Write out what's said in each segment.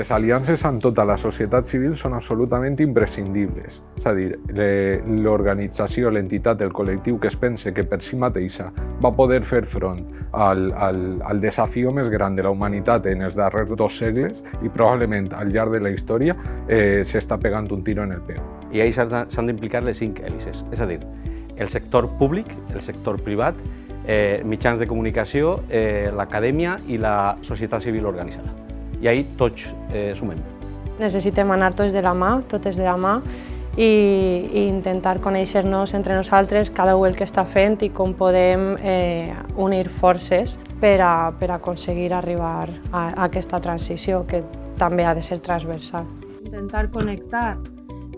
les aliances amb tota la societat civil són absolutament imprescindibles. És a dir, l'organització, l'entitat, el col·lectiu que es pense que per si mateixa va poder fer front al desafió més gran de la humanitat en els darrers 2 segles i probablement al llarg de la història s'està pegant un tiro en el peu. I ahí s'han d'implicar les 5 hèlices, és a dir, el sector públic, el sector privat, mitjans de comunicació, l'acadèmia i la societat civil organitzada. I ahí tots sumem. Necessitem anar tots de la mà, totes de la mà, i intentar conèixer-nos entre nosaltres, cada un el que està fent i com podem unir forces per aconseguir arribar a aquesta transició, que també ha de ser transversal. Intentar conectar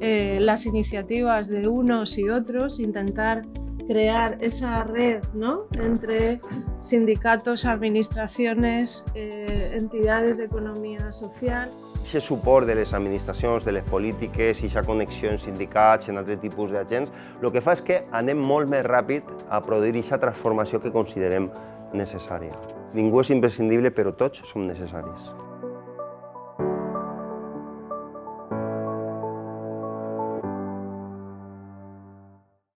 las iniciativas de unos y otros, intentar crear esa red, ¿no?, entre sindicatos, administraciones, entidades de economia social. Aquest suport de les administracions, de les polítiques i aquesta connexió en sindicats, en altres tipus d'agents, el que fa és que anem molt més ràpid a produir aquesta transformació que considerem necessària. Ningú és imprescindible, però tots som necessaris.